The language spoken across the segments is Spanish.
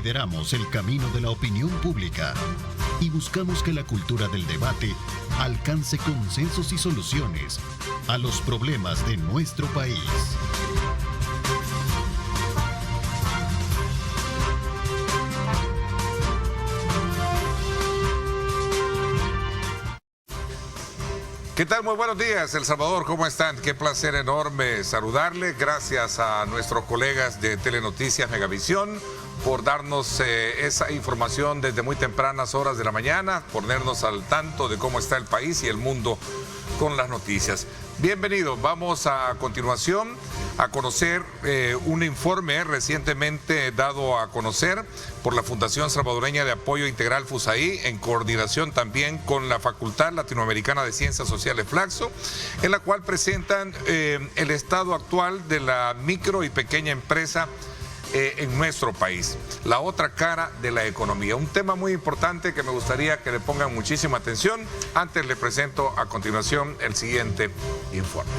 lideramos el camino de la opinión pública y buscamos que la cultura del debate alcance consensos y soluciones a los problemas de nuestro país. ¿Qué tal? Muy buenos días, El Salvador, ¿cómo están? Qué placer enorme saludarles. Gracias a nuestros colegas de Telenoticias Megavisión por darnos esa información desde muy tempranas horas de la mañana, ponernos al tanto de cómo está el país y el mundo con las noticias. Bienvenidos, vamos a continuación a conocer un informe recientemente dado a conocer por la Fundación Salvadoreña de Apoyo Integral FUSAI, en coordinación también con la Facultad Latinoamericana de Ciencias Sociales Flaxo, en la cual presentan el estado actual de la micro y pequeña empresa en nuestro país, la otra cara de la economía. Un tema muy importante que me gustaría que le pongan muchísima atención. Antes le presento a continuación el siguiente informe.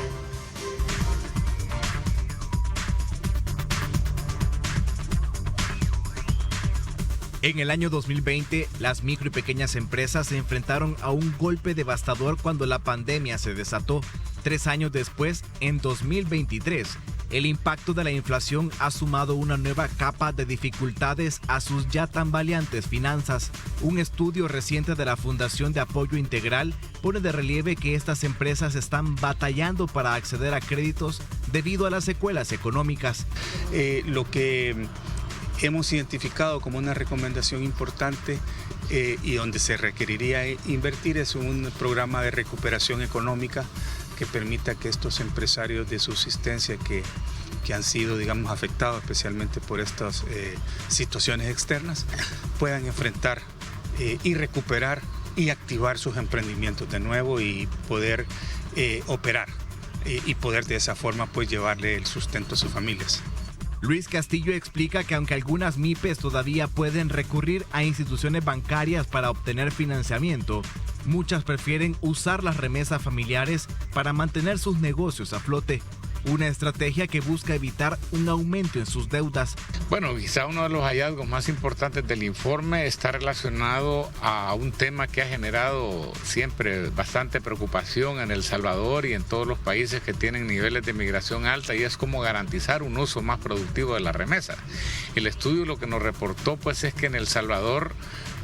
En el año 2020, las micro y pequeñas empresas se enfrentaron a un golpe devastador cuando la pandemia se desató. 3 años después, en 2023, el impacto de la inflación ha sumado una nueva capa de dificultades a sus ya tambaleantes finanzas. Un estudio reciente de la Fundación de Apoyo Integral pone de relieve que estas empresas están batallando para acceder a créditos debido a las secuelas económicas. Lo que hemos identificado como una recomendación importante y donde se requeriría invertir es un programa de recuperación económica que permita que estos empresarios de subsistencia que han sido, digamos, afectados especialmente por estas situaciones externas, puedan enfrentar y recuperar y activar sus emprendimientos de nuevo y poder operar y poder de esa forma pues llevarle el sustento a sus familias. Luis Castillo explica que aunque algunas MIPES todavía pueden recurrir a instituciones bancarias para obtener financiamiento, muchas prefieren usar las remesas familiares para mantener sus negocios a flote. Una estrategia que busca evitar un aumento en sus deudas. Bueno, quizá uno de los hallazgos más importantes del informe está relacionado a un tema que ha generado siempre bastante preocupación en El Salvador y en todos los países que tienen niveles de migración alta, y es cómo garantizar un uso más productivo de las remesas. El estudio lo que nos reportó pues es que en El Salvador,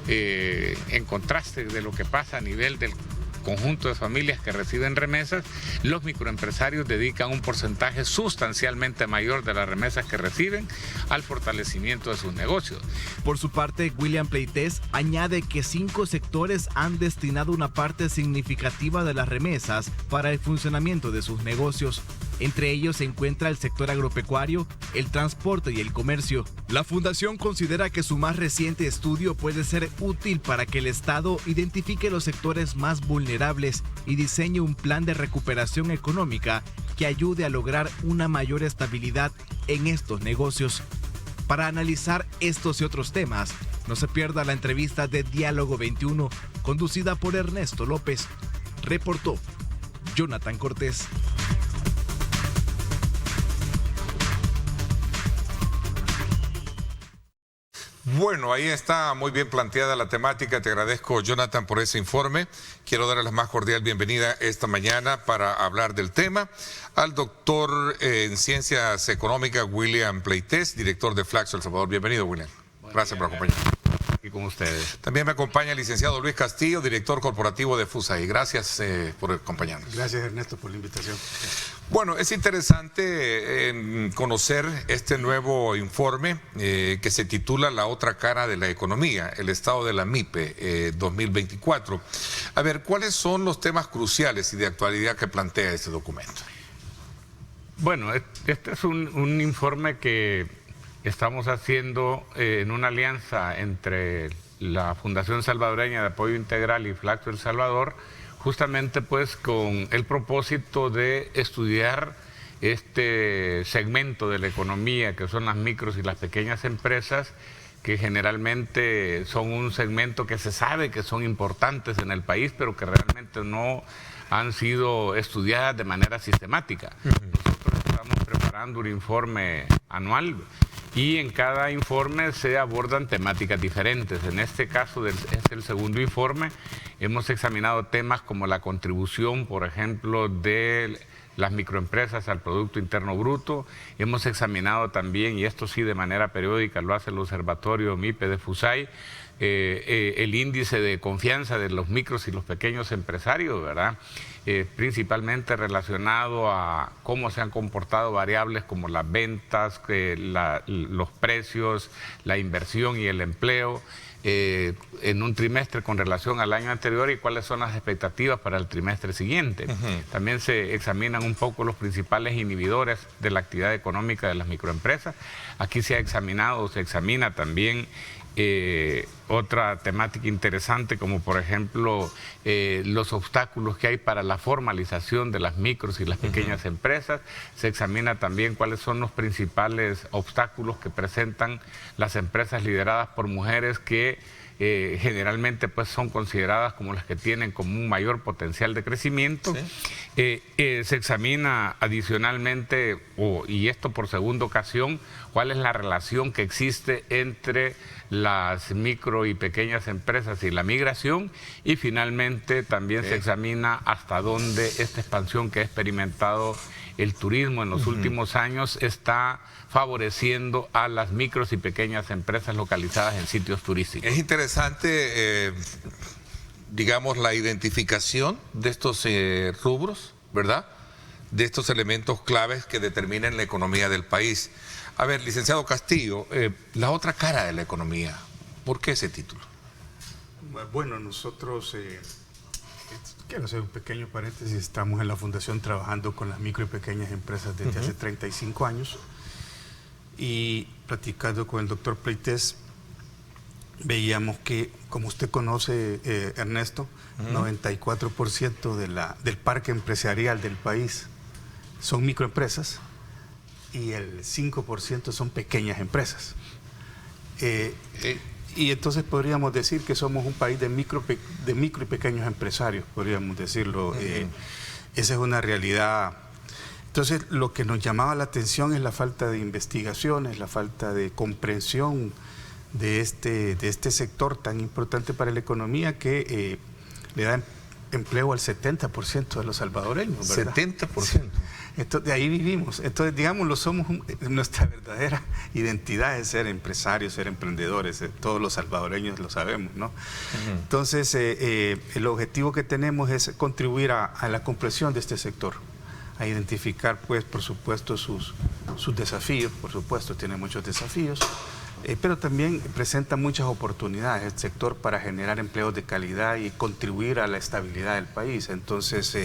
en contraste de lo que pasa a nivel del conjunto de familias que reciben remesas, los microempresarios dedican un porcentaje sustancialmente mayor de las remesas que reciben al fortalecimiento de sus negocios. Por su parte, William Pleites añade que 5 sectores han destinado una parte significativa de las remesas para el funcionamiento de sus negocios. Entre ellos se encuentra el sector agropecuario, el transporte y el comercio. La Fundación considera que su más reciente estudio puede ser útil para que el Estado identifique los sectores más vulnerables y diseñe un plan de recuperación económica que ayude a lograr una mayor estabilidad en estos negocios. Para analizar estos y otros temas, no se pierda la entrevista de Diálogo 21, conducida por Ernesto López. Reportó Jonathan Cortés. Bueno, ahí está muy bien planteada la temática. Te agradezco, Jonathan, por ese informe. Quiero darle la más cordial bienvenida esta mañana para hablar del tema al doctor en Ciencias Económicas, William Pleites, director de Flaxo El Salvador. Bienvenido, William. Gracias por acompañarnos. Aquí con ustedes. También me acompaña el licenciado Luis Castillo, director corporativo de FUSAI. Gracias por acompañarnos. Gracias, Ernesto, por la invitación. Bueno, es interesante conocer este nuevo informe que se titula La otra cara de la economía, el estado de la MIPE 2024. A ver, ¿cuáles son los temas cruciales y de actualidad que plantea este documento? Bueno, este es un informe que estamos haciendo en una alianza entre la Fundación Salvadoreña de Apoyo Integral y Flaxo El Salvador, justamente pues con el propósito de estudiar este segmento de la economía que son las micros y las pequeñas empresas, que generalmente son un segmento que se sabe que son importantes en el país, pero que realmente no han sido estudiadas de manera sistemática. Nosotros estamos preparando un informe anual y en cada informe se abordan temáticas diferentes. En este caso, es el segundo informe, hemos examinado temas como la contribución, por ejemplo, de las microempresas al Producto Interno Bruto. Hemos examinado también, y esto sí de manera periódica lo hace el Observatorio MIPE de FUSAI, el índice de confianza de los micros y los pequeños empresarios, ¿verdad? Principalmente relacionado a cómo se han comportado variables como las ventas, los precios, la inversión y el empleo en un trimestre con relación al año anterior y cuáles son las expectativas para el trimestre siguiente. También se examinan un poco los principales inhibidores de la actividad económica de las microempresas. Aquí se ha examinado, se examina también otra temática interesante, como por ejemplo los obstáculos que hay para la formalización de las micros y las pequeñas empresas. Se examina también cuáles son los principales obstáculos que presentan las empresas lideradas por mujeres que generalmente pues son consideradas como las que tienen como un mayor potencial de crecimiento. ¿Sí? Se examina adicionalmente, y esto por segunda ocasión, cuál es la relación que existe entre las micro y pequeñas empresas y la migración, y finalmente también se examina hasta dónde esta expansión que ha experimentado el turismo en los últimos años está favoreciendo a las micros y pequeñas empresas localizadas en sitios turísticos. Es interesante, digamos, la identificación de estos rubros, ¿verdad? De estos elementos claves que determinan la economía del país. A ver, licenciado Castillo, la otra cara de la economía, ¿por qué ese título? Bueno, nosotros, quiero hacer un pequeño paréntesis, estamos en la Fundación trabajando con las micro y pequeñas empresas desde hace 35 años y platicando con el doctor Pleites, veíamos que, como usted conoce, Ernesto, 94% del parque empresarial del país son microempresas y el 5% son pequeñas empresas. Y entonces podríamos decir que somos un país de micro y pequeños empresarios, podríamos decirlo. Esa es una realidad. Entonces, lo que nos llamaba la atención es la falta de investigaciones, la falta de comprensión de este sector tan importante para la economía que le da empleo al 70% de los salvadoreños, ¿verdad? 70%. Entonces, de ahí vivimos. Entonces, digámoslo, nuestra verdadera identidad es ser empresarios, ser emprendedores. Todos los salvadoreños lo sabemos, ¿no? Entonces, el objetivo que tenemos es contribuir a la comprensión de este sector, a identificar, pues, por supuesto, sus desafíos. Por supuesto, tiene muchos desafíos, pero también presenta muchas oportunidades el sector para generar empleos de calidad y contribuir a la estabilidad del país. Entonces,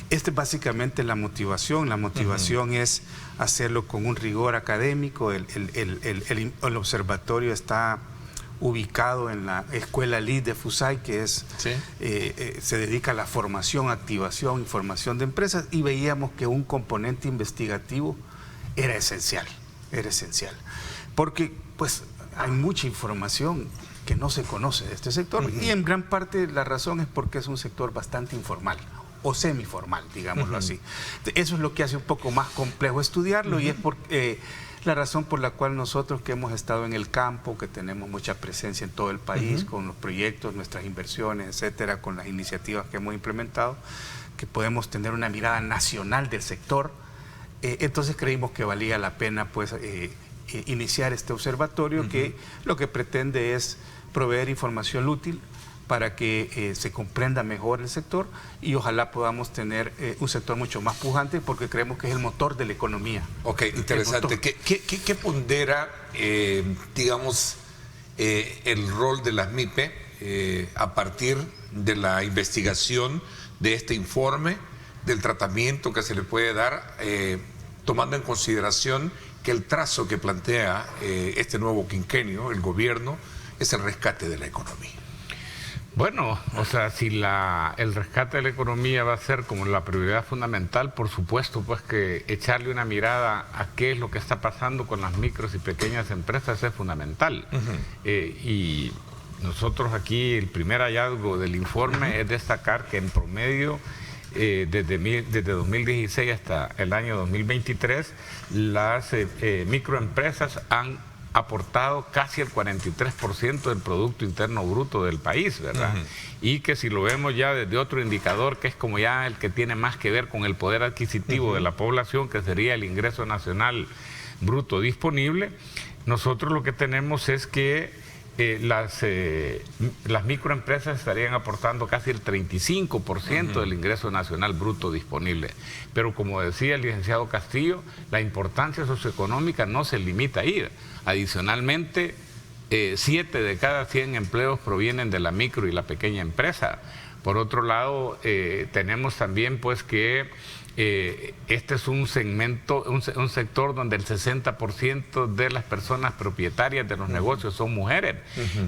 esta es básicamente la motivación. La motivación es hacerlo con un rigor académico. El observatorio está ubicado en la Escuela LID de FUSAI, que es, se dedica a la formación, activación y formación de empresas, y veíamos que un componente investigativo era esencial, porque pues hay mucha información que no se conoce de este sector, y en gran parte la razón es porque es un sector bastante informal o semiformal, digámoslo así. Eso es lo que hace un poco más complejo estudiarlo, y es porque la razón por la cual nosotros, que hemos estado en el campo, que tenemos mucha presencia en todo el país, con los proyectos, nuestras inversiones, etcétera, con las iniciativas que hemos implementado, que podemos tener una mirada nacional del sector, entonces creímos que valía la pena, pues, iniciar este observatorio que lo que pretende es proveer información útil para que se comprenda mejor el sector y ojalá podamos tener un sector mucho más pujante, porque creemos que es el motor de la economía. Ok, interesante. ¿Qué pondera, digamos, el rol de las MIPE a partir de la investigación de este informe, del tratamiento que se le puede dar, tomando en consideración que el trazo que plantea este nuevo quinquenio, el gobierno, es el rescate de la economía? Bueno, o sea, si el rescate de la economía va a ser como la prioridad fundamental, por supuesto, pues que echarle una mirada a qué es lo que está pasando con las micros y pequeñas empresas es fundamental. Y nosotros aquí, el primer hallazgo del informe es destacar que en promedio desde 2016 hasta el año 2023, las microempresas han aportado casi el 43% del Producto Interno Bruto del país, ¿verdad? Y que si lo vemos ya desde otro indicador, que es como ya el que tiene más que ver con el poder adquisitivo de la población, que sería el ingreso nacional bruto disponible, nosotros lo que tenemos es que las microempresas estarían aportando casi el 35% del ingreso nacional bruto disponible. Pero como decía el licenciado Castillo, la importancia socioeconómica no se limita ahí. Adicionalmente, 7 de cada 100 empleos provienen de la micro y la pequeña empresa. Por otro lado, tenemos también pues que este es un segmento, un sector donde el 60% de las personas propietarias de los negocios son mujeres.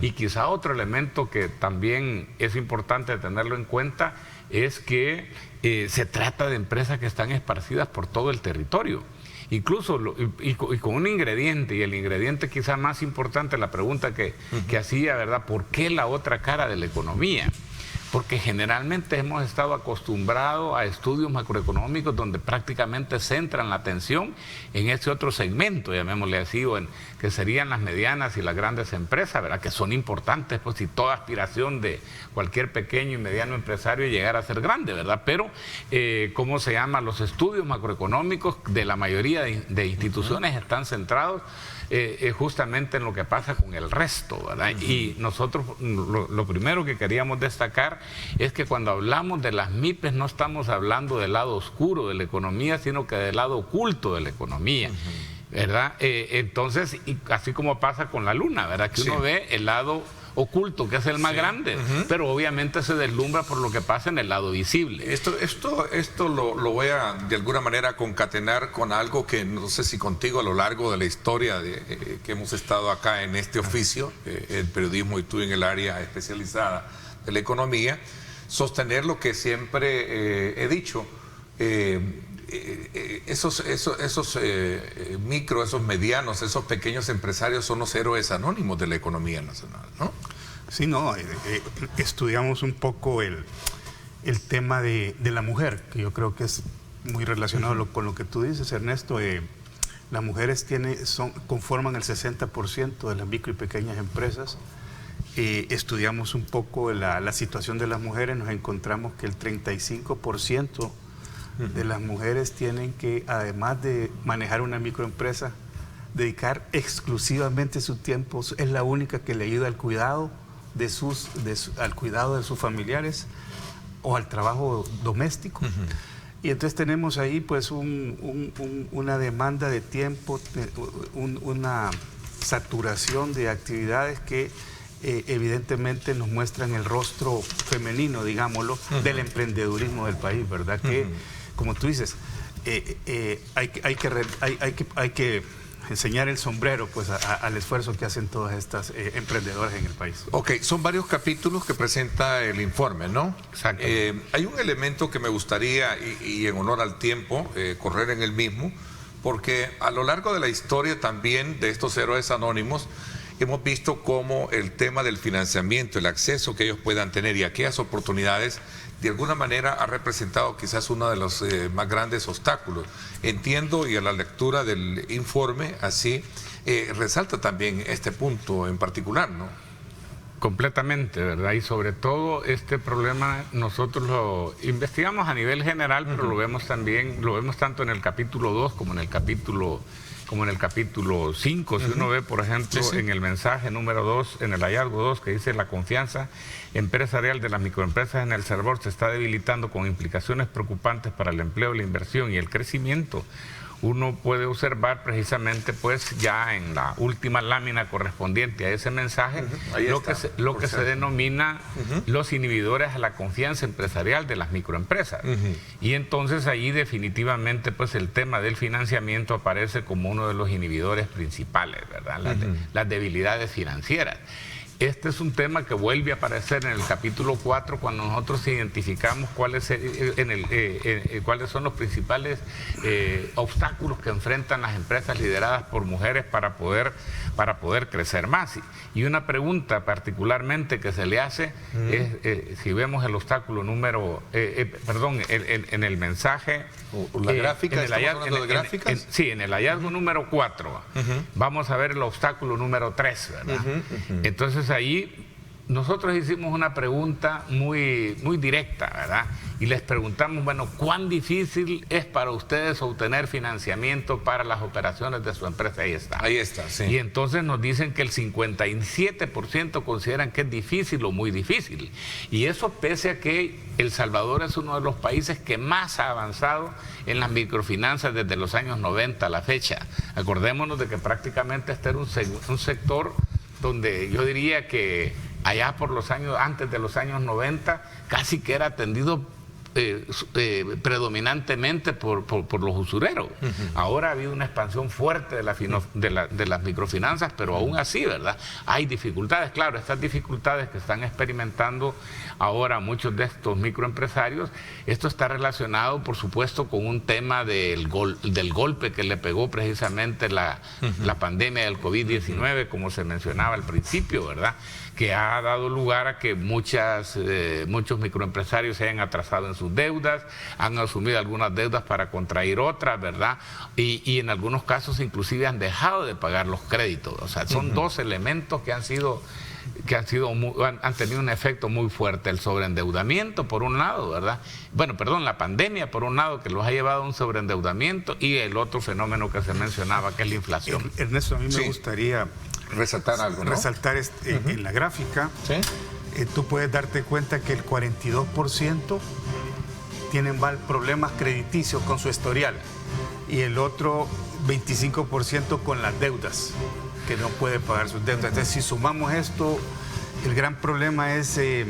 Y quizá otro elemento que también es importante tenerlo en cuenta es que se trata de empresas que están esparcidas por todo el territorio. Incluso, y con un ingrediente, y el ingrediente quizá más importante, la pregunta que hacía, ¿verdad? ¿Por qué la otra cara de la economía? Porque generalmente hemos estado acostumbrados a estudios macroeconómicos donde prácticamente centran la atención en ese otro segmento, llamémosle así, que serían las medianas y las grandes empresas, ¿verdad? Que son importantes, pues, y toda aspiración de cualquier pequeño y mediano empresario es llegar a ser grande, ¿verdad? Pero, ¿cómo se llama? Los estudios macroeconómicos de la mayoría de instituciones están centrados justamente en lo que pasa con el resto, ¿verdad? Y nosotros lo primero que queríamos destacar es que cuando hablamos de las MIPES no estamos hablando del lado oscuro de la economía, sino que del lado oculto de la economía, ¿verdad? Entonces, y así como pasa con la luna, ¿verdad? Que uno ve el lado oculto, que es el más grande, pero obviamente se deslumbra por lo que pasa en el lado visible. Esto lo voy a de alguna manera concatenar con algo que no sé si contigo a lo largo de la historia que hemos estado acá en este oficio, el periodismo y tú en el área especializada de la economía, sostener lo que siempre he dicho. Esos micro, esos medianos, esos pequeños empresarios son los héroes anónimos de la economía nacional, ¿no? Sí, no, estudiamos un poco el tema de la mujer, que yo creo que es muy relacionado con lo que tú dices, Ernesto. Las mujeres conforman el 60% de las micro y pequeñas empresas. Estudiamos un poco la situación de las mujeres, nos encontramos que el 35% de las mujeres tienen que, además de manejar una microempresa, dedicar exclusivamente su tiempo, es la única que le ayuda al cuidado al cuidado de sus familiares o al trabajo doméstico. Y entonces tenemos ahí pues una demanda de tiempo, una saturación de actividades que evidentemente nos muestran el rostro femenino, digámoslo, del emprendedurismo del país, ¿verdad? Que, como tú dices, hay que enseñar el sombrero pues al esfuerzo que hacen todas estas emprendedoras en el país. Ok, son varios capítulos que presenta el informe, ¿no? Exacto. Hay un elemento que me gustaría, y en honor al tiempo, correr en el mismo, porque a lo largo de la historia también de estos héroes anónimos, hemos visto cómo el tema del financiamiento, el acceso que ellos puedan tener y aquellas oportunidades, de alguna manera ha representado quizás uno de los más grandes obstáculos. Entiendo, y a la lectura del informe, así resalta también este punto en particular, ¿no? Completamente, ¿verdad? Y sobre todo este problema nosotros lo investigamos a nivel general, pero lo vemos también, lo vemos tanto en el capítulo 2 como en el capítulo 5, si uno ve, por ejemplo, en el mensaje número 2, en el hallazgo 2, que dice: la confianza empresarial de las microempresas en El Salvador se está debilitando con implicaciones preocupantes para el empleo, la inversión y el crecimiento. Uno puede observar precisamente pues ya en la última lámina correspondiente a ese mensaje lo que se denomina los inhibidores a la confianza empresarial de las microempresas. Y entonces ahí definitivamente pues el tema del financiamiento aparece como uno de los inhibidores principales, ¿verdad? Las debilidades financieras. este es un tema que vuelve a aparecer en el capítulo 4 cuando nosotros identificamos cuáles son los principales obstáculos que enfrentan las empresas lideradas por mujeres para poder crecer más. Y una pregunta particularmente que se le hace es, si vemos el obstáculo número, en el mensaje... ¿La gráfica? ¿Estamos hablando de gráficas? Sí, en el hallazgo número 4 vamos a ver el obstáculo número 3, ¿verdad? Entonces ahí nosotros hicimos una pregunta muy directa, ¿verdad? Y les preguntamos, bueno, ¿cuán difícil es para ustedes obtener financiamiento para las operaciones de su empresa? Ahí está. Ahí está, sí. Y entonces nos dicen que el 57% consideran que es difícil o muy difícil. Y eso pese a que El Salvador es uno de los países que más ha avanzado en las microfinanzas desde los años 90 a la fecha. Acordémonos de que prácticamente este era un sector donde yo diría que allá por los años, antes de los años 90, casi que era atendido predominantemente por los usureros. Ahora ha habido una expansión fuerte de las microfinanzas, pero aún así, ¿verdad? Hay dificultades. Claro, estas dificultades que están experimentando ahora muchos de estos microempresarios, esto está relacionado, por supuesto, con un tema del golpe que le pegó precisamente la pandemia del COVID-19, como se mencionaba al principio, ¿verdad? Que ha dado lugar a que muchos microempresarios se hayan atrasado en sus deudas, han asumido algunas deudas para contraer otras, ¿verdad? Y en algunos casos inclusive han dejado de pagar los créditos. O sea, son dos elementos que han tenido un efecto muy fuerte: el sobreendeudamiento por un lado, ¿verdad? Bueno, perdón, la pandemia por un lado, que los ha llevado a un sobreendeudamiento, y el otro fenómeno que se mencionaba, que es la inflación. Ernesto, a mí me gustaría resaltar algo, ¿no? Resaltar en la gráfica, ¿sí? Tú puedes darte cuenta que el 42% tienen problemas crediticios con su historial y el otro 25% con las deudas, que no puede pagar sus deudas. Entonces, si sumamos esto, el gran problema es que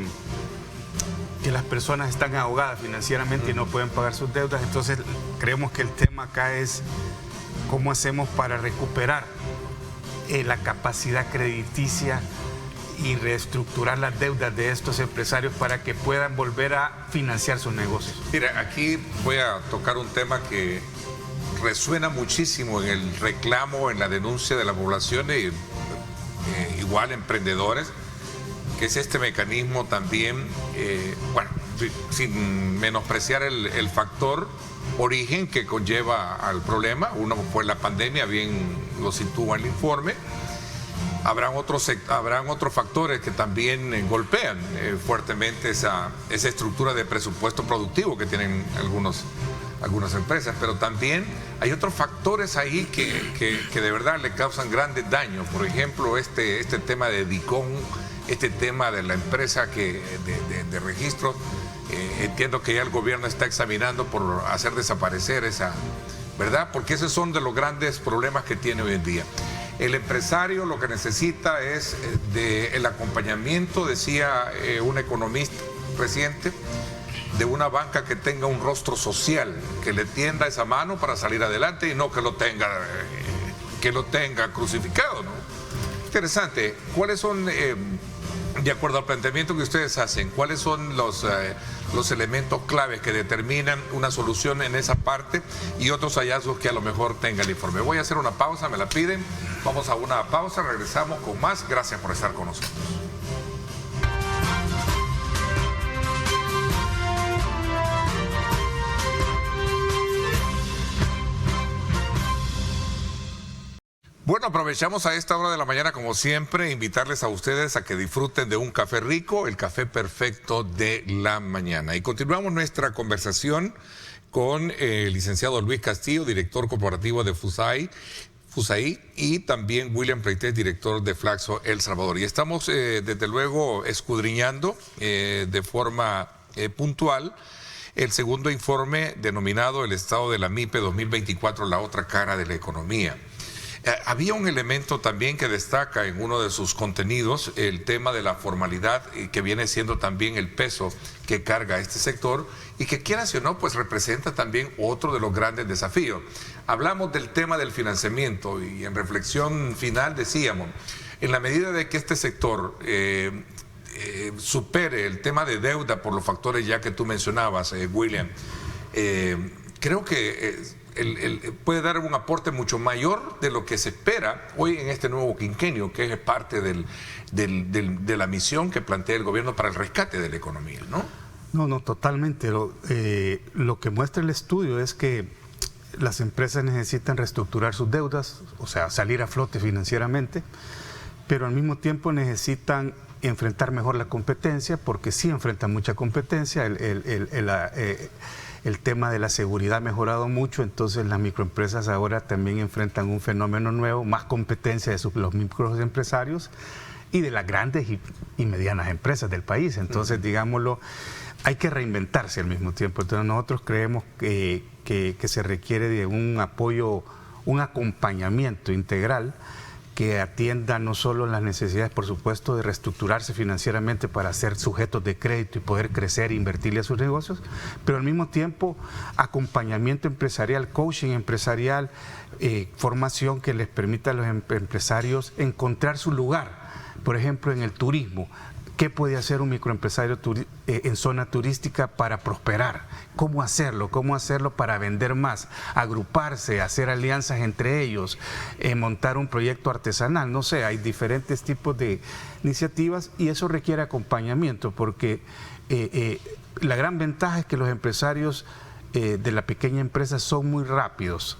las personas están ahogadas financieramente y no pueden pagar sus deudas. Entonces, creemos que el tema acá es cómo hacemos para recuperar la capacidad crediticia y reestructurar las deudas de estos empresarios para que puedan volver a financiar sus negocios. Mira, aquí voy a tocar un tema que resuena muchísimo en el reclamo, en la denuncia de la población y igual emprendedores, que es este mecanismo también, sin menospreciar el factor origen que conlleva al problema. Uno fue la pandemia, bien lo sitúa el informe. Habrán otros factores que también golpean fuertemente esa estructura de presupuesto productivo que tienen algunas empresas, pero también hay otros factores ahí que de verdad le causan grandes daños. Por ejemplo, este tema de DICON, este tema de la empresa de registro. Entiendo que ya el gobierno está examinando por hacer desaparecer esa, ¿verdad? Porque esos son de los grandes problemas que tiene hoy en día. El empresario lo que necesita es el acompañamiento, decía un economista reciente, de una banca que tenga un rostro social, que le tienda esa mano para salir adelante y no que lo tenga crucificado, ¿no? Interesante. ¿Cuáles son, de acuerdo al planteamiento que ustedes hacen, cuáles son los elementos claves que determinan una solución en esa parte y otros hallazgos que a lo mejor tenga el informe? Voy a hacer una pausa, me la piden. Vamos a una pausa, regresamos con más. Gracias por estar con nosotros. Bueno, aprovechamos a esta hora de la mañana, como siempre, invitarles a ustedes a que disfruten de un café rico, el café perfecto de la mañana. Y continuamos nuestra conversación con el licenciado Luis Castillo, director corporativo de FUSAI, y también William Pleites, director de Flaxo El Salvador. Y estamos, desde luego, escudriñando de forma puntual el segundo informe denominado El Estado de la MIPE 2024, la otra cara de la economía. Había un elemento también que destaca en uno de sus contenidos, el tema de la formalidad, que viene siendo también el peso que carga este sector y que, quieras o no, pues representa también otro de los grandes desafíos. Hablamos del tema del financiamiento y en reflexión final decíamos, en la medida de que este sector supere el tema de deuda por los factores ya que tú mencionabas, William, creo que puede dar un aporte mucho mayor de lo que se espera hoy en este nuevo quinquenio, que es parte de la misión que plantea el gobierno para el rescate de la economía, ¿no? No, totalmente. Lo que muestra el estudio es que las empresas necesitan reestructurar sus deudas, o sea, salir a flote financieramente, pero al mismo tiempo necesitan enfrentar mejor la competencia, porque sí enfrentan mucha competencia. El tema de la seguridad ha mejorado mucho, entonces las microempresas ahora también enfrentan un fenómeno nuevo, más competencia de los microempresarios y de las grandes y medianas empresas del país. Entonces, digámoslo, hay que reinventarse al mismo tiempo. Entonces nosotros creemos que se requiere de un apoyo, un acompañamiento integral que atienda no solo las necesidades, por supuesto, de reestructurarse financieramente para ser sujetos de crédito y poder crecer e invertirle a sus negocios, pero al mismo tiempo acompañamiento empresarial, coaching empresarial, formación que les permita a los empresarios encontrar su lugar. Por ejemplo, en el turismo, ¿qué puede hacer un microempresario en zona turística para prosperar? ¿Cómo hacerlo? ¿Cómo hacerlo para vender más? Agruparse, hacer alianzas entre ellos, montar un proyecto artesanal. No sé, hay diferentes tipos de iniciativas y eso requiere acompañamiento, porque la gran ventaja es que los empresarios de la pequeña empresa son muy rápidos,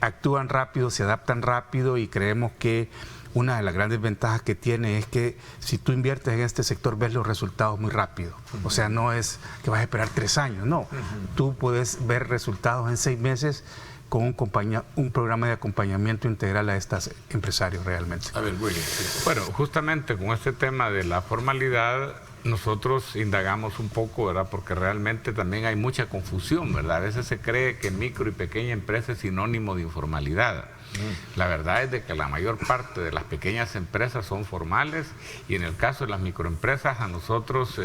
actúan rápido, se adaptan rápido, y creemos que una de las grandes ventajas que tiene es que si tú inviertes en este sector ves los resultados muy rápido. O sea, no es que vas a esperar 3 años, no. Tú puedes ver resultados en 6 meses con un programa de acompañamiento integral a estos empresarios realmente. A ver, William. Bueno, justamente con este tema de la formalidad, nosotros indagamos un poco, ¿verdad? Porque realmente también hay mucha confusión, ¿verdad? A veces se cree que micro y pequeña empresa es sinónimo de informalidad. La verdad es de que la mayor parte de las pequeñas empresas son formales, y en el caso de las microempresas a nosotros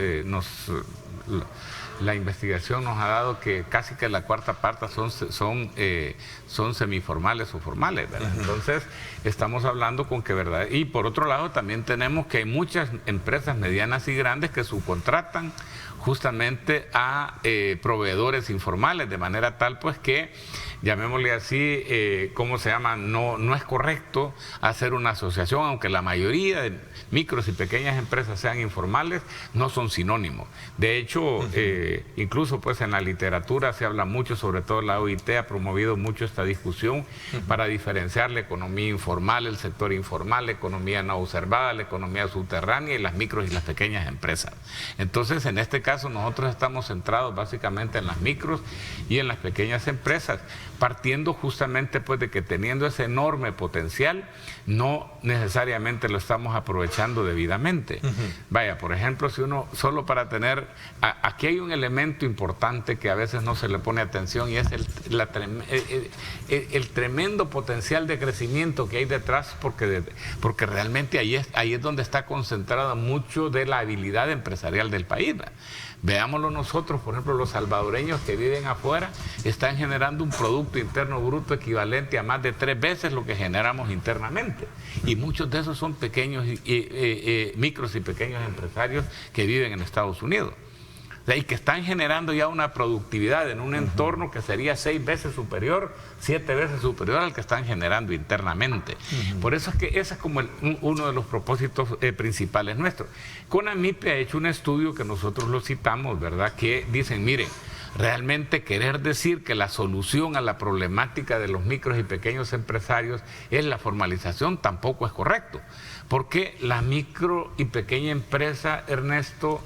la investigación nos ha dado que casi que la cuarta parte son semiformales o formales, ¿verdad? Entonces estamos hablando con que, ¿verdad? Y por otro lado también tenemos que hay muchas empresas medianas y grandes que subcontratan justamente a proveedores informales, de manera tal pues que, llamémosle así, ¿cómo se llama? No es correcto hacer una asociación, aunque la mayoría de micros y pequeñas empresas sean informales, no son sinónimos. De hecho, incluso pues en la literatura se habla mucho, sobre todo la OIT ha promovido mucho esta discusión para diferenciar la economía informal, el sector informal, la economía no observada, la economía subterránea y las micros y las pequeñas empresas. Entonces, en este caso nosotros estamos centrados básicamente en las micros y en las pequeñas empresas, partiendo justamente pues de que teniendo ese enorme potencial, no necesariamente lo estamos aprovechando debidamente. Vaya, por ejemplo, si uno, solo para tener, aquí hay un elemento importante que a veces no se le pone atención, y es el tremendo potencial de crecimiento que hay detrás, porque realmente ahí es donde está concentrada mucho de la habilidad empresarial del país, ¿verdad? Veámoslo nosotros, por ejemplo, los salvadoreños que viven afuera están generando un Producto Interno Bruto equivalente a más de 3 veces lo que generamos internamente. Y muchos de esos son pequeños, micros y pequeños empresarios que viven en Estados Unidos. Y que están generando ya una productividad en un entorno que sería 6 veces superior, 7 veces superior al que están generando internamente. Por eso es que ese es como uno de los propósitos principales nuestros. CONAMIPE ha hecho un estudio que nosotros lo citamos, ¿verdad? Que dicen, miren, realmente querer decir que la solución a la problemática de los micros y pequeños empresarios es la formalización tampoco es correcto. Porque la micro y pequeña empresa, Ernesto,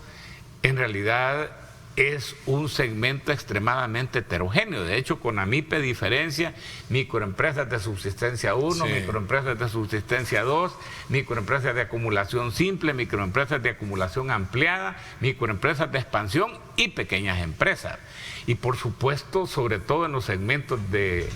en realidad es un segmento extremadamente heterogéneo. De hecho, CONAMIPE diferencia microempresas de subsistencia 1, microempresas de subsistencia 2, microempresas de acumulación simple, microempresas de acumulación ampliada, microempresas de expansión y pequeñas empresas. Y por supuesto, sobre todo en los segmentos de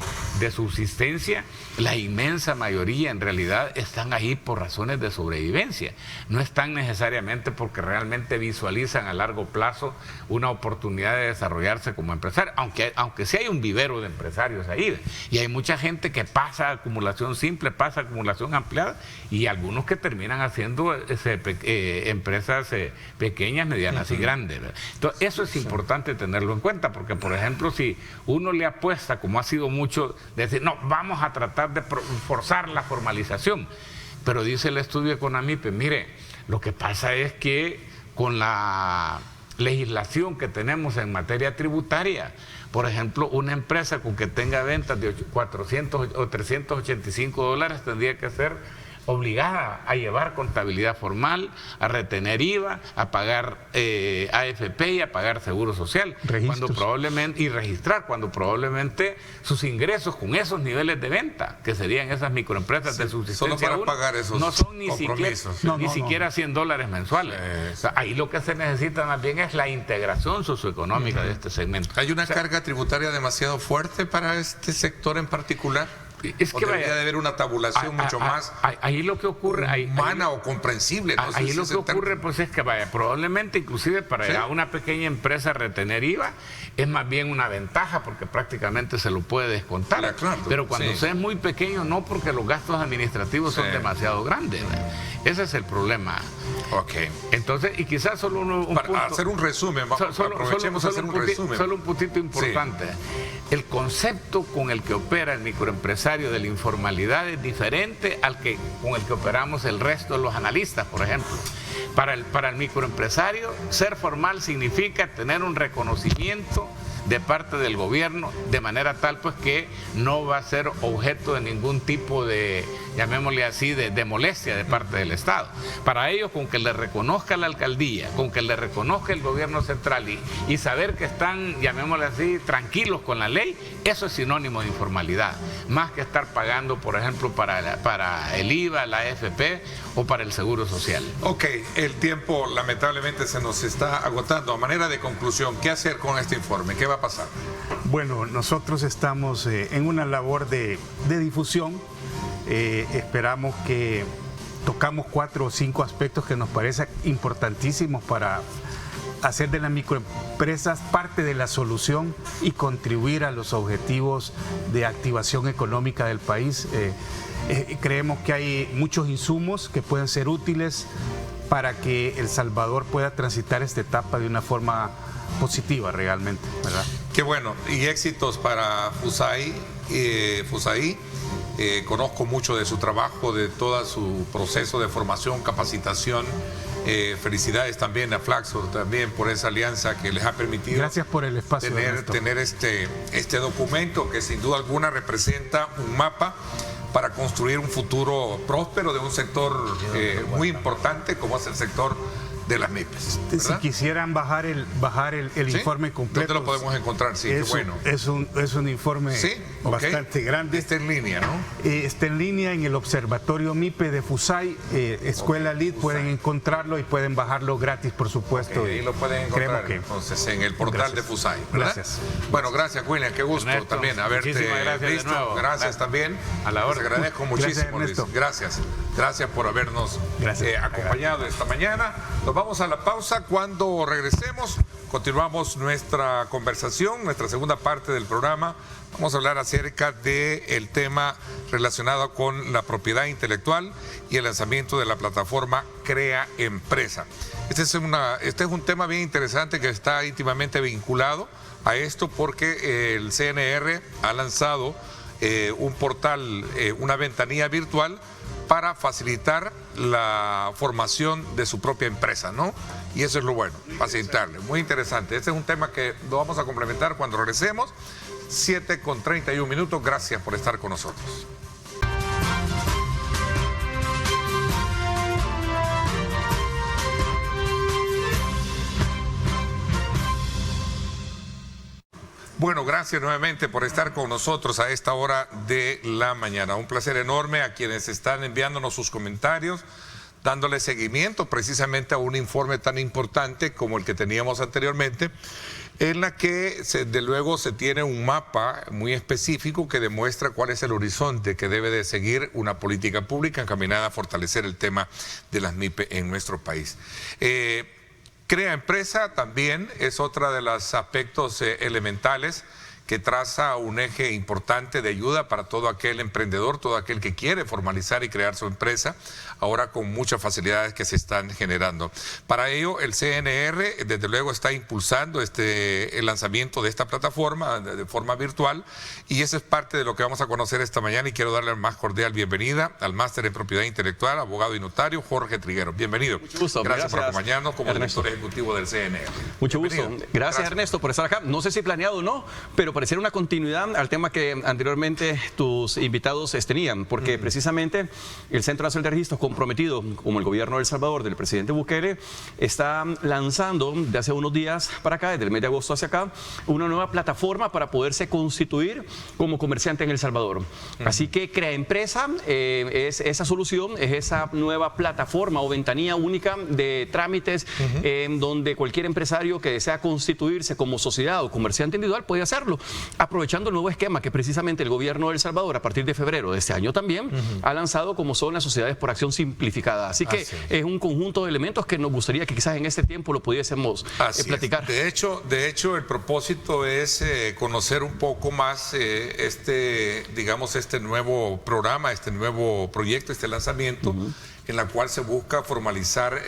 subsistencia, la inmensa mayoría en realidad están ahí por razones de sobrevivencia. No están necesariamente porque realmente visualizan a largo plazo una oportunidad de desarrollarse como empresario, aunque sí hay un vivero de empresarios ahí. Y hay mucha gente que pasa a acumulación simple, pasa a acumulación ampliada, y algunos que terminan haciendo empresas pequeñas, medianas y grandes, ¿verdad? Entonces, eso es importante tenerlo en cuenta, porque, por ejemplo, si uno le apuesta, como ha sido mucho, decir, no, vamos a tratar de forzar la formalización, pero dice el estudio de CONAMIPE, mire, lo que pasa es que con la legislación que tenemos en materia tributaria, por ejemplo, una empresa con que tenga ventas de 400 o 385 dólares tendría que ser obligada a llevar contabilidad formal, a retener IVA, a pagar AFP y a pagar seguro social, cuando probablemente sus ingresos con esos niveles de venta, que serían esas microempresas de subsistencia, solo para pagar esos no son ni siquiera $100 mensuales. O sea, ahí lo que se necesita más bien es la integración socioeconómica de este segmento. ¿Hay una carga tributaria demasiado fuerte para este sector en particular? Es que debería de haber una tabulación mucho más ahí lo que ocurre, humana o comprensible. No sé ahí si lo que ocurre pues es que probablemente inclusive para una pequeña empresa retener IVA es más bien una ventaja, porque prácticamente se lo puede descontar. Claro, pero cuando se es muy pequeño, no, porque los gastos administrativos son demasiado grandes. Ese es el problema. Ok. Entonces, y quizás solo un punto, hacer un resumen, aprovechemos a hacer un resumen. Solo un puntito importante. El concepto con el que opera el microempresario de la informalidad es diferente con el que operamos el resto de los analistas, por ejemplo. Para el microempresario, ser formal significa tener un reconocimiento de parte del gobierno, de manera tal pues que no va a ser objeto de ningún tipo de, llamémosle así, de molestia de parte del Estado. Para ellos, con que le reconozca la alcaldía, con que le reconozca el gobierno central y saber que están, llamémosle así, tranquilos con la ley, eso es sinónimo de informalidad, más que estar pagando, por ejemplo, para el IVA, la AFP o para el Seguro Social. Ok, el tiempo lamentablemente se nos está agotando. A manera de conclusión, ¿qué hacer con este informe? ¿Qué va a pasar? Bueno, nosotros estamos en una labor de difusión. Esperamos que tocamos 4 o 5 aspectos que nos parecen importantísimos para hacer de las microempresas parte de la solución y contribuir a los objetivos de activación económica del país. Creemos que hay muchos insumos que pueden ser útiles para que El Salvador pueda transitar esta etapa de una forma positiva realmente, ¿verdad? Qué bueno, y éxitos para FUSAI. Conozco mucho de su trabajo, de todo su proceso de formación, capacitación. Felicidades también a Flaxor también por esa alianza que les ha permitido. Gracias por el espacio. Tener este documento que sin duda alguna representa un mapa para construir un futuro próspero de un sector muy importante como es el sector de las MIPES, ¿verdad? Si quisieran bajar el informe completo. ¿Dónde lo podemos encontrar? Sí, qué bueno. Es un informe bastante grande. Está en línea, ¿no? Está en línea en el Observatorio MIPE de FUSAI, Escuela LID, pueden encontrarlo y pueden bajarlo gratis, por supuesto. Ahí lo pueden encontrar entonces en el portal de FUSAI, ¿verdad? Gracias. Bueno, gracias, William, qué gusto Ernesto, también haberte visto. De nuevo. Gracias también. A la hora. Les agradezco muchísimo, Luis. Gracias por habernos acompañado esta mañana. Nos vamos a la pausa. Cuando regresemos, continuamos nuestra conversación, nuestra segunda parte del programa. Vamos a hablar acerca del tema relacionado con la propiedad intelectual y el lanzamiento de la plataforma Crea Empresa. Este es un tema bien interesante que está íntimamente vinculado a esto, porque el CNR ha lanzado un portal, una ventanilla virtual para facilitar la formación de su propia empresa, ¿no? Y eso es lo bueno, facilitarle. Muy interesante. Este es un tema que lo vamos a complementar cuando regresemos. 7:31. Gracias por estar con nosotros. Bueno, gracias nuevamente por estar con nosotros a esta hora de la mañana. Un placer enorme a quienes están enviándonos sus comentarios dándole seguimiento precisamente a un informe tan importante como el que teníamos anteriormente, en la que de luego se tiene un mapa muy específico que demuestra cuál es el horizonte que debe de seguir una política pública encaminada a fortalecer el tema de las MIPE en nuestro país. Crea Empresa también es otra de los aspectos elementales que traza un eje importante de ayuda para todo aquel emprendedor, todo aquel que quiere formalizar y crear su empresa, ahora con muchas facilidades que se están generando. Para ello, el CNR, desde luego, está impulsando el lanzamiento de esta plataforma de forma virtual, y eso es parte de lo que vamos a conocer esta mañana, y quiero darle la más cordial bienvenida al máster en propiedad intelectual, abogado y notario, Jorge Trigueros. Bienvenido. Mucho gusto. Gracias por acompañarnos como director ejecutivo del CNR. Mucho Bienvenido. gusto. Gracias, Ernesto, por estar acá. No sé si planeado o no, pero pareciera una continuidad al tema que anteriormente tus invitados tenían, porque precisamente el Centro Nacional de Registros, comprometido como el gobierno de El Salvador del presidente Bukele, está lanzando de hace unos días para acá, desde el mes de agosto hacia acá, una nueva plataforma para poderse constituir como comerciante en El Salvador. Así que Crea Empresa es esa solución, es esa nueva plataforma o ventanilla única de trámites donde cualquier empresario que desea constituirse como sociedad o comerciante individual puede hacerlo, aprovechando el nuevo esquema que precisamente el gobierno de El Salvador a partir de febrero de este año también ha lanzado, como son las sociedades por acción simplificada. Así que es un conjunto de elementos que nos gustaría que quizás en este tiempo lo pudiésemos platicar. De hecho, el propósito es conocer un poco más digamos, este nuevo programa, este nuevo proyecto, este lanzamiento, en la cual se busca formalizar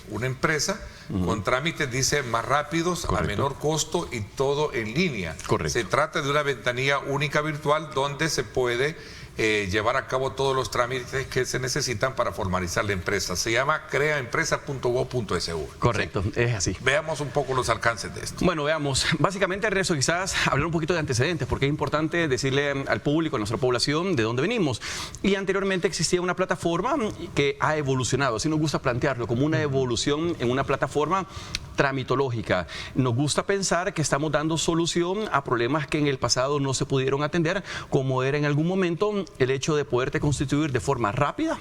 una empresa con trámites, dice, más rápidos, a menor costo y todo en línea. Se trata de una ventanilla única virtual donde se puede llevar a cabo todos los trámites que se necesitan para formalizar la empresa. Se llama creaempresa.gov.sv. Correcto, ¿sí? Es así. Veamos un poco los alcances de esto. Bueno, veamos. Básicamente, Ernesto, quizás hablar un poquito de antecedentes, porque es importante decirle al público, a nuestra población, de dónde venimos. Y anteriormente existía una plataforma que ha evolucionado. Así nos gusta plantearlo, como una evolución en una plataforma tramitológica. Nos gusta pensar que estamos dando solución a problemas que en el pasado no se pudieron atender, como era en algún momento el hecho de poderte constituir de forma rápida,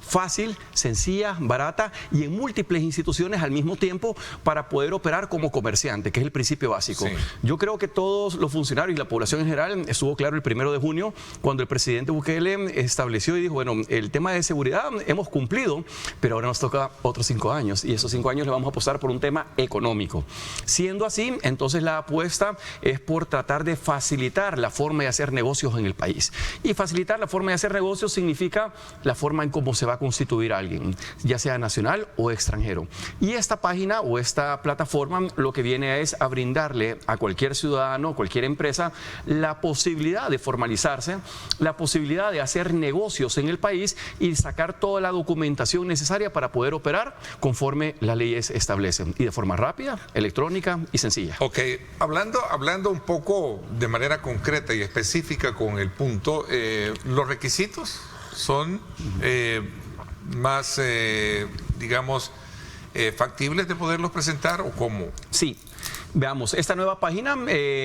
fácil, sencilla, barata y en múltiples instituciones al mismo tiempo para poder operar como comerciante, que es el principio básico. Yo creo que todos los funcionarios y la población en general estuvo claro el 1 de junio cuando el presidente Bukele estableció y dijo, bueno, el tema de seguridad hemos cumplido, pero ahora nos toca otros 5 años y esos 5 años le vamos a apostar por un tema económico. Siendo así, entonces la apuesta es por tratar de facilitar la forma de hacer negocios en el país. Y facilitar la forma de hacer negocios significa la forma en cómo se va a constituir a alguien, ya sea nacional o extranjero. Y esta página o esta plataforma lo que viene es a brindarle a cualquier ciudadano, cualquier empresa, la posibilidad de formalizarse, la posibilidad de hacer negocios en el país y sacar toda la documentación necesaria para poder operar conforme las leyes establecen y de forma rápida, electrónica y sencilla. Ok, hablando un poco de manera concreta y específica con el punto, los requisitos son más, digamos, factibles de poderlos presentar, ¿o cómo? Sí. Veamos, esta nueva página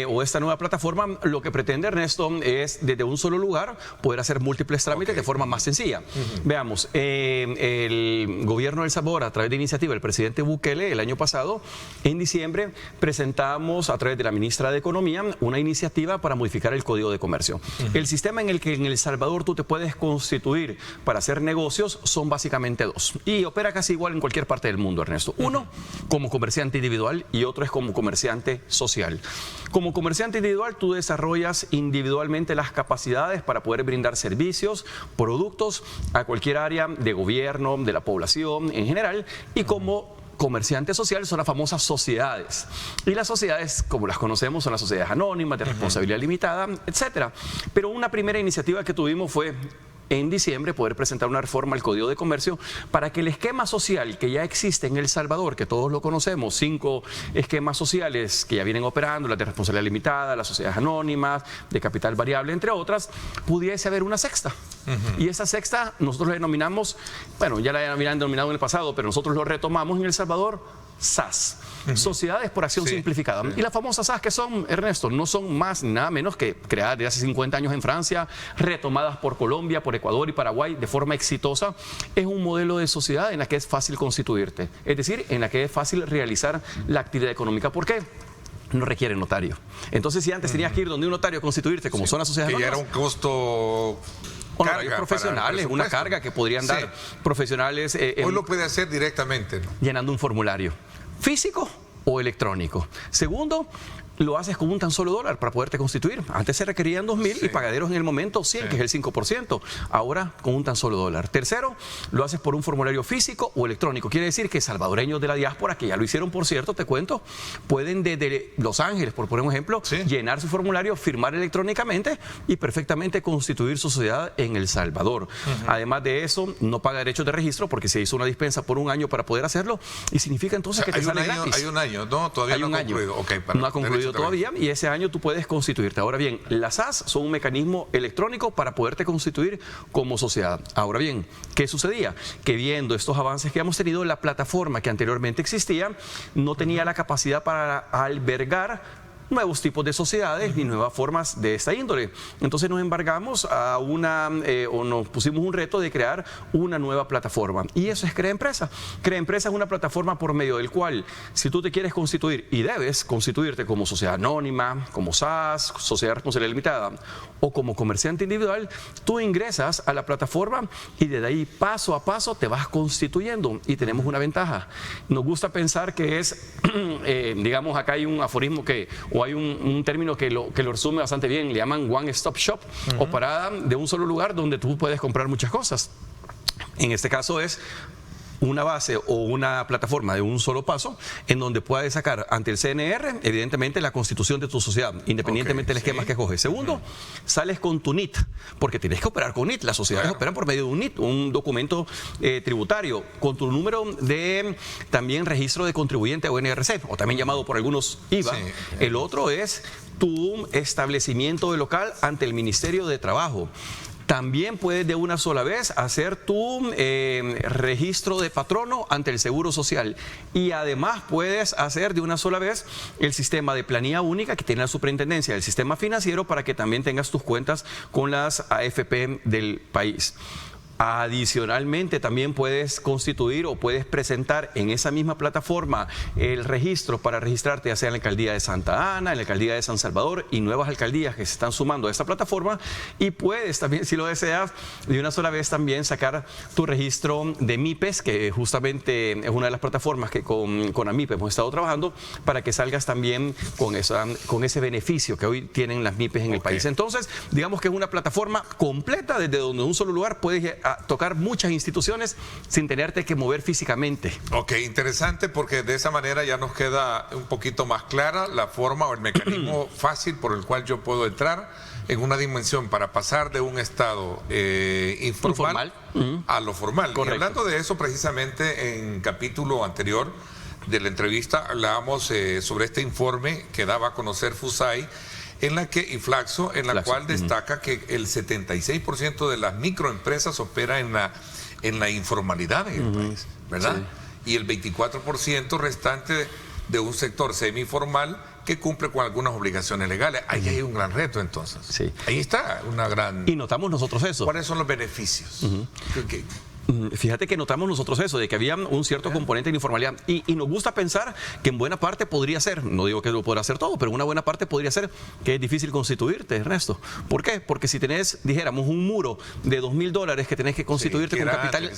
o esta nueva plataforma lo que pretende, Ernesto, es desde un solo lugar poder hacer múltiples trámites de forma más sencilla. Veamos, el gobierno de El Salvador, a través de iniciativa del presidente Bukele, el año pasado, en diciembre, presentamos a través de la ministra de Economía una iniciativa para modificar el Código de Comercio. El sistema en el que en El Salvador tú te puedes constituir para hacer negocios son básicamente dos. Y opera casi igual en cualquier parte del mundo, Ernesto. Uno, como comerciante individual y otro es como comerciante social. Como comerciante individual, tú desarrollas individualmente las capacidades para poder brindar servicios, productos a cualquier área de gobierno, de la población en general, y como comerciante social son las famosas sociedades. Y las sociedades, como las conocemos, son las sociedades anónimas, de responsabilidad limitada, etcétera. Pero una primera iniciativa que tuvimos fue en diciembre poder presentar una reforma al Código de Comercio para que el esquema social que ya existe en El Salvador, que todos lo conocemos, 5 esquemas sociales que ya vienen operando, las de responsabilidad limitada, las sociedades anónimas, de capital variable, entre otras, pudiese haber una sexta. Y esa sexta nosotros la denominamos, bueno, ya la habían denominado en el pasado, pero nosotros lo retomamos en El Salvador SAS. Sociedades por acción Sí, simplificada. sí. Y las famosas SAS, que son, Ernesto, no son más ni nada menos que creadas desde hace 50 años en Francia, retomadas por Colombia, por Ecuador y Paraguay de forma exitosa. Es un modelo de sociedad en la que es fácil constituirte, es decir, en la que es fácil realizar la actividad económica. ¿Por qué? No requiere notario. Entonces, si antes tenías que ir donde un notario a constituirte, como son las sociedades Que ya era anónimas, un costo... honorarios carga profesionales, para el una presupuesto. carga que podrían dar Sí. profesionales Hoy lo puede hacer directamente, ¿no? llenando un formulario físico o electrónico. Segundo, lo haces con un tan solo $1 para poderte constituir. Antes se requerían 2.000 Sí. y pagaderos en el momento 100, Sí. que es el 5%. Ahora con un tan solo $1. Tercero, lo haces por un formulario físico o electrónico. Quiere decir que salvadoreños de la diáspora, que ya lo hicieron, por cierto, te cuento, pueden desde Los Ángeles, por poner un ejemplo, Sí. llenar su formulario, firmar electrónicamente y perfectamente constituir su sociedad en El Salvador. Además de eso, no paga derechos de registro porque se hizo una dispensa por un año para poder hacerlo y significa entonces que te sale gratis. Hay un año, ¿no? Todavía Hay no un ha año. concluido. Okay, para No ha concluido derechos de todavía y ese año tú puedes constituirte. Ahora bien, las SAS son un mecanismo electrónico para poderte constituir como sociedad. Ahora bien, ¿qué sucedía? Que viendo estos avances que hemos tenido, la plataforma que anteriormente existía no tenía la capacidad para albergar nuevos tipos de sociedades ni nuevas formas de esta índole. Entonces nos embargamos a o nos pusimos un reto de crear una nueva plataforma. Y eso es Crea Empresa. Crea Empresa es una plataforma por medio del cual, si tú te quieres constituir y debes constituirte como sociedad anónima, como SAS, sociedad responsabilidad limitada o como comerciante individual, tú ingresas a la plataforma y desde ahí paso a paso te vas constituyendo. Y tenemos una ventaja. Nos gusta pensar que es, digamos, acá hay un aforismo o hay un término que lo resume bastante bien, le llaman One Stop Shop, o parada de un solo lugar donde tú puedes comprar muchas cosas. En este caso es una base o una plataforma de un solo paso en donde puedes sacar ante el CNR, evidentemente, la constitución de tu sociedad, independientemente del esquema que escoges. Segundo, sales con tu NIT, porque tienes que operar con NIT. Las sociedades operan por medio de un NIT, un documento tributario, con tu número de también registro de contribuyente o NRC, o también llamado por algunos IVA. Sí. El otro es tu establecimiento de local ante el Ministerio de Trabajo. También puedes de una sola vez hacer tu registro de patrono ante el Seguro Social y además puedes hacer de una sola vez el sistema de planilla única que tiene la superintendencia del sistema financiero para que también tengas tus cuentas con las AFP del país. Adicionalmente, también puedes constituir o puedes presentar en esa misma plataforma el registro para registrarte, ya sea en la alcaldía de Santa Ana, en la alcaldía de San Salvador y nuevas alcaldías que se están sumando a esta plataforma. Y puedes también, si lo deseas, de una sola vez también sacar tu registro de MIPES, que justamente es una de las plataformas que con AMIPE hemos estado trabajando, para que salgas también con ese beneficio que hoy tienen las MIPES en el país. Entonces, digamos que es una plataforma completa desde donde en un solo lugar puedes tocar muchas instituciones sin tenerte que mover físicamente. Ok, interesante, porque de esa manera ya nos queda un poquito más clara la forma o el mecanismo fácil por el cual yo puedo entrar en una dimensión para pasar de un estado informal a lo formal. Correcto. Y hablando de eso, precisamente en capítulo anterior de la entrevista hablábamos sobre este informe que daba a conocer FUSAI, en la que Inflaxo, en la cual destaca que el 76% de las microempresas opera en la informalidad en el país, ¿verdad? Sí. Y el 24% restante de un sector semiformal que cumple con algunas obligaciones legales. Ahí hay un gran reto, entonces. Sí. Ahí está una gran... Y notamos nosotros eso. ¿Cuáles son los beneficios? Fíjate que notamos nosotros eso, de que había un cierto componente de informalidad y nos gusta pensar que en buena parte podría ser, no digo que lo podrá hacer todo, pero una buena parte podría ser que es difícil constituirte, Ernesto. ¿Por qué? Porque si tenés, dijéramos, un muro de $2.000 que tenés que constituirte con capital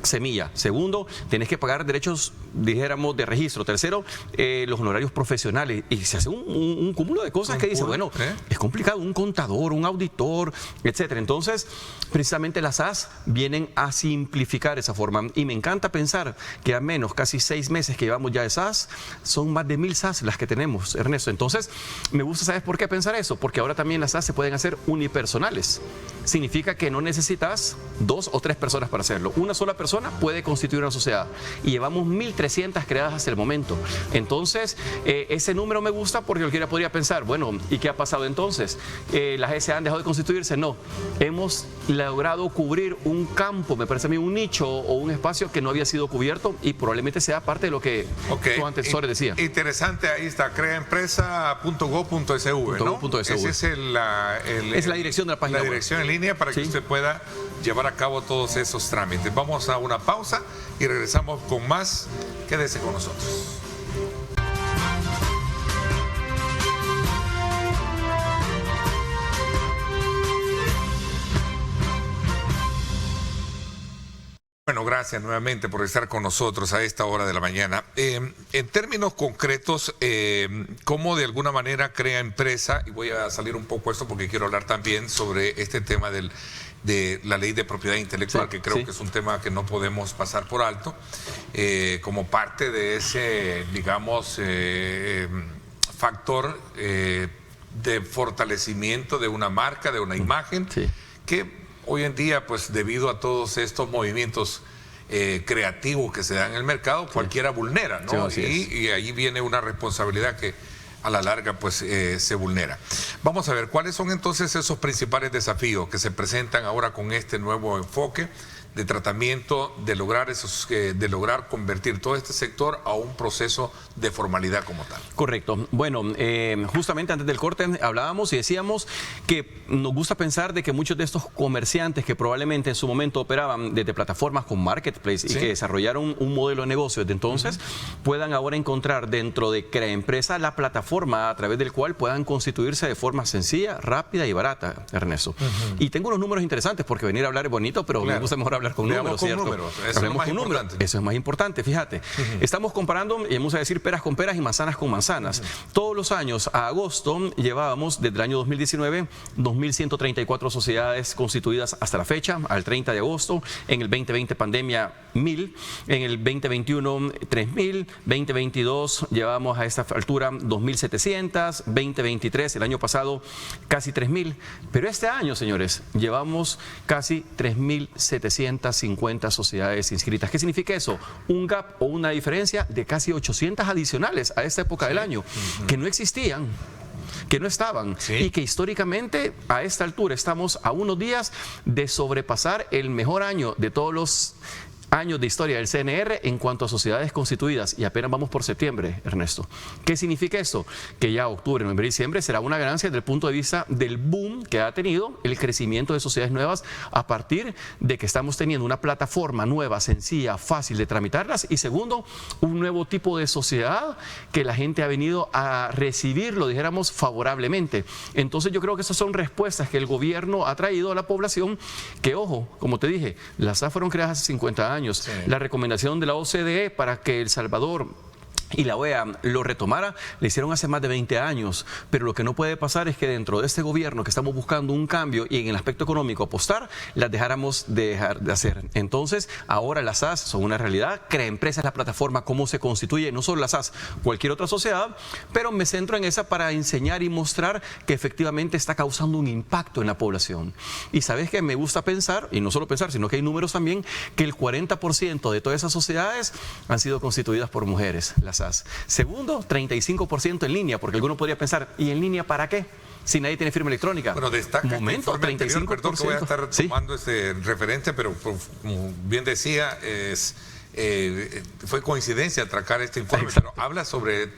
semilla. Segundo, tenés que pagar derechos, dijéramos, de registro. Tercero, los honorarios profesionales. Y se hace un cúmulo de cosas que dice, bueno, es complicado, un contador, un auditor, etcétera. Entonces, precisamente las SAS vienen a simplificar esa forma. Y me encanta pensar que a menos casi 6 meses que llevamos ya de SAS, son más de 1.000 SAS las que tenemos, Ernesto. Entonces, me gusta, ¿sabes por qué pensar eso? Porque ahora también las SAS se pueden hacer unipersonales. Significa que no necesitas 2 o 3 personas para hacerlo. Una sola persona puede constituir una sociedad. Y llevamos 1.300 creadas hasta el momento. Entonces, ese número me gusta porque cualquiera podría pensar, bueno, ¿y qué ha pasado entonces? ¿Las SA han dejado de constituirse? No. Hemos logrado cubrir un campo, me parece a mí un nicho o un espacio que no había sido cubierto y probablemente sea parte de lo que tus antecesores decían. Interesante, ahí está, creaempresa.go.sv, ¿no? Esa es es la dirección de la página web. La web. dirección en línea para que usted pueda llevar a cabo todos esos trámites. Vamos a una pausa y regresamos con más. Quédese con nosotros. Bueno, gracias nuevamente por estar con nosotros a esta hora de la mañana. En términos concretos, ¿cómo de alguna manera crea empresa? Y voy a salir un poco esto porque quiero hablar también sobre este tema de la ley de propiedad intelectual, que creo que es un tema que no podemos pasar por alto, como parte de ese, digamos, factor de fortalecimiento de una marca, de una imagen, que hoy en día, pues debido a todos estos movimientos creativos que se dan en el mercado, cualquiera vulnera, ¿no? Y ahí viene una responsabilidad que a la larga pues se vulnera. Vamos a ver, ¿cuáles son entonces esos principales desafíos que se presentan ahora con este nuevo enfoque de tratamiento, de lograr convertir todo este sector a un proceso de formalidad como tal? Correcto. Bueno, justamente antes del corte hablábamos y decíamos que nos gusta pensar de que muchos de estos comerciantes que probablemente en su momento operaban desde plataformas con marketplace y que desarrollaron un modelo de negocio desde entonces, puedan ahora encontrar dentro de CreaEmpresa la plataforma a través del cual puedan constituirse de forma sencilla, rápida y barata, Ernesto. Y tengo unos números interesantes porque venir a hablar es bonito, pero me gusta mejor hablar con números, ¿cierto? Eso es más importante, fíjate. Estamos comparando, y vamos a decir peras con peras y manzanas con manzanas. Todos los años, a agosto, llevábamos desde el año 2019, 2.134 sociedades constituidas hasta la fecha, al 30 de agosto. En el 2020, pandemia, 1.000. En el 2021, 3.000. 2022, llevamos a esta altura 2.700. 2023, el año pasado, casi 3.000. Pero este año, señores, llevamos casi 3.750 sociedades inscritas. ¿Qué significa eso? Un gap o una diferencia de casi 800 adicionales a esta época del año, que no existían, que no estaban, y que históricamente a esta altura estamos a unos días de sobrepasar el mejor año de todos los años de historia del CNR en cuanto a sociedades constituidas, y apenas vamos por septiembre, Ernesto. ¿Qué significa esto? Que ya octubre, noviembre y diciembre será una ganancia desde el punto de vista del boom que ha tenido el crecimiento de sociedades nuevas a partir de que estamos teniendo una plataforma nueva, sencilla, fácil de tramitarlas, y segundo, un nuevo tipo de sociedad que la gente ha venido a recibirlo, dijéramos, favorablemente. Entonces yo creo que esas son respuestas que el gobierno ha traído a la población, que ojo, como te dije, las SAS fueron creadas hace 50 años. La recomendación de la OCDE para que El Salvador y la OEA lo retomara, le hicieron hace más de 20 años, pero lo que no puede pasar es que dentro de este gobierno que estamos buscando un cambio y en el aspecto económico apostar, las dejáramos de dejar de hacer. Entonces, ahora las SAS son una realidad, CreaEmpresa es la plataforma, cómo se constituye, no solo las SAS, cualquier otra sociedad, pero me centro en esa para enseñar y mostrar que efectivamente está causando un impacto en la población. Y sabes que me gusta pensar, y no solo pensar, sino que hay números también, que el 40% de todas esas sociedades han sido constituidas por mujeres, las SAS. Segundo, 35% en línea, porque alguno podría pensar, ¿y en línea para qué? Si nadie tiene firma electrónica. Bueno, destaca momento, este 35%. Anterior, perdón que voy a estar tomando este referente, pero como bien decía, fue coincidencia atracar este informe, pero habla sobre